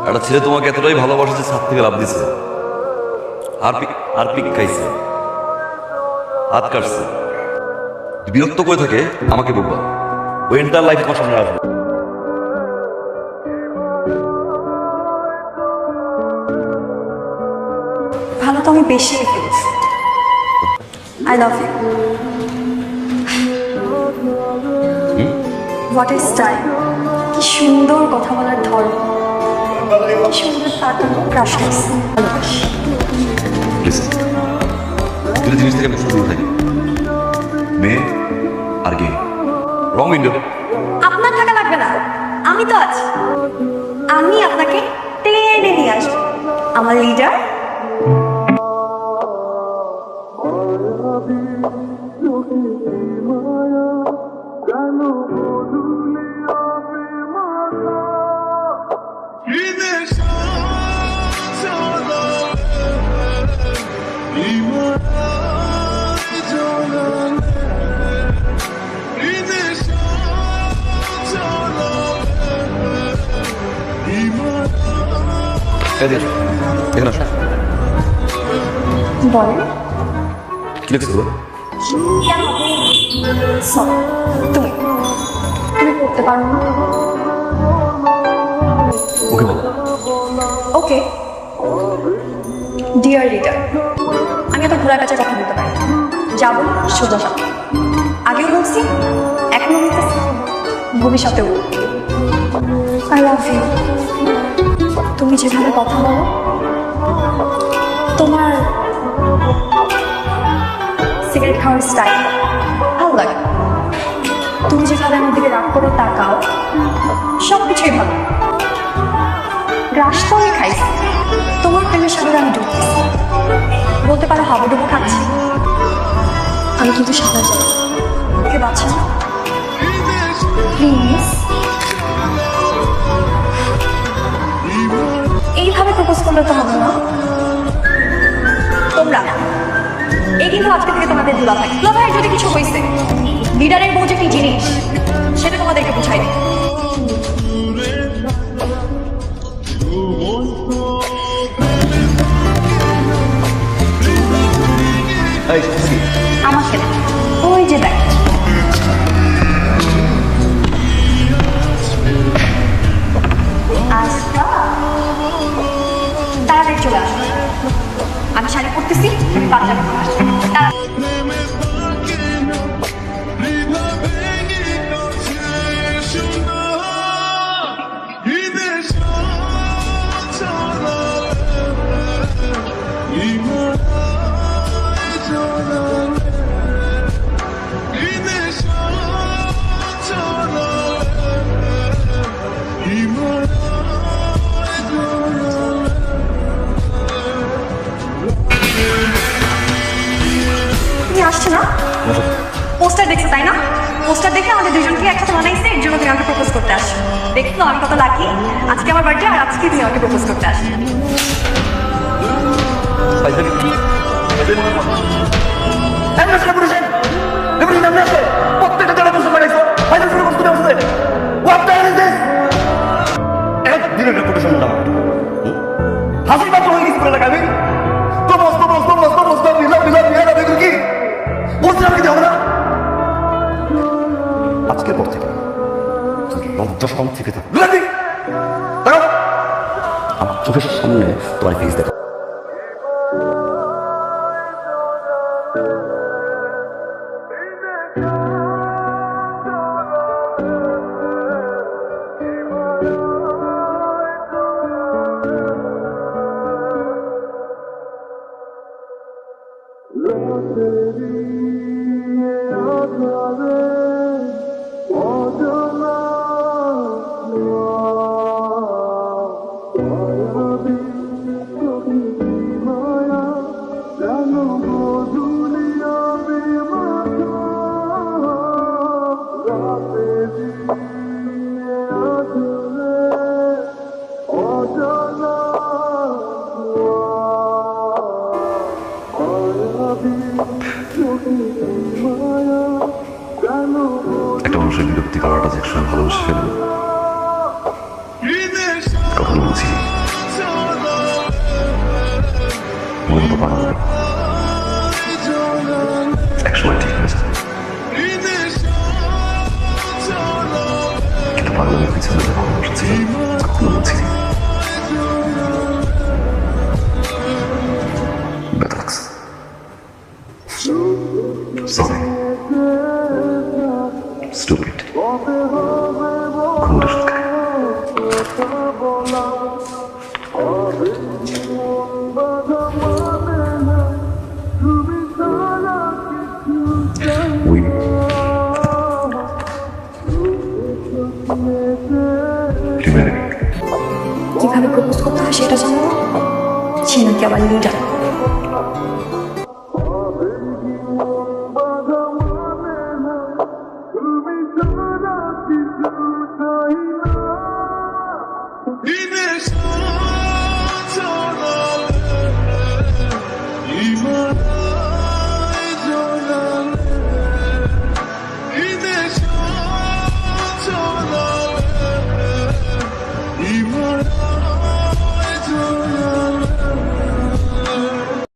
একটা ছেলে তোমাকে এতটাই ভালোবাসে যে ছাদ থেকে লাভ দিছে, আর পিক খাইছে, হাত কাটছে। বিরক্ত করে থাকে আমাকে বলবা, ওই এন্টার লাইফ তোমার সামনে আসবে। ভালো তো আমি বেশি ফেলেছি। I love you. What is time. কি সুন্দর কথা বলার ধরন, কি সুন্দর তার ক্রাশ করছে। ভালোবাসি। দুটো জিনিস থেকে আমি শুরু থাকি, মেয়ে আর গে। রং উইন্ডো। আপনার থাকা লাগবে না, আমি তো আছি। আমি আপনাকে টেনে নিয়ে আসবো। আমার লিডার। এখানে আসো। বলেন। কি লিখছো? তুমি তুমি করতে পারো না। ওকে বলো। ওকে ডিয়ার লিডার, আমি এত ঘোরার কাছে কথা বলতে পারি, যাবো সোজা সাথে। আগেও বলছি, এখনো বলতেছি, ভবিষ্যতেও। I love you. তুমি যেভাবে কথা বলো, তোমার সিগারেট খাওয়ার স্টাইল ভালো লাগে। তুমি যেভাবে আমার দিকে রাগ করে তাকাও, সব কিছুই ভালো। গ্রাস তো আমি খাইছি, তোমার প্রেমের সাগরে আমি ডুবতেছি। বলতে পারো হাবুডুবু খাচ্ছি, আমি কিন্তু সাঁতার যাই। ওকে বাচ্চা প্লিজ। এইভাবে প্রপোজ করলে তো হবে না। তোমরা এই কিন্তু আজকে থেকে তোমাদের দুলাভাই যদি কিছু হয়েছে, লিডারের বউ যে কি জিনিস সেটা তোমাদেরকে বুঝাই দিই। আমার ছেলে ওই যে দেখ, আচ্ছা তাড়াতাড়ি চলে আসো। আমি শাড়ি পরতেছি, তুমি পাঞ্জাবি পরে আসো। আসছে না? পোস্টার দেখছো তাই না? পোস্টার দেখে আমাদের দুজনকে একসাথে বানাইছে, এর জন্য তুমি আমাকে প্রপোজ করতে আসছো। দেখছো আমি কত লাকি, আজকে আমার বার্থডে আর আজকে তুমি আমাকে প্রপোজ করতে আসছো। আজকের পর থেকে লজ্জা শরম থেকে থাকবে, আমার চোখের সামনে তোমার ফেস দেখা। একটা মানুষের বিরক্তি করাটা যে একসময় ভালোবেসে ফেলবে। তো পাগল নেই। একসময় ঠিক হয়ে যাবে, কিন্তু পাগলের পিছনে যে ভালোবাসা ছিল কখনো বুঝিনি। ব্যথা লাগছে। Sorry, stupid. ঘুমোর ওষুধ খাই। উই কিভাবে প্রপোজ করতে হয় সেটা জানো, সে নাকি আবার লিডার। Finish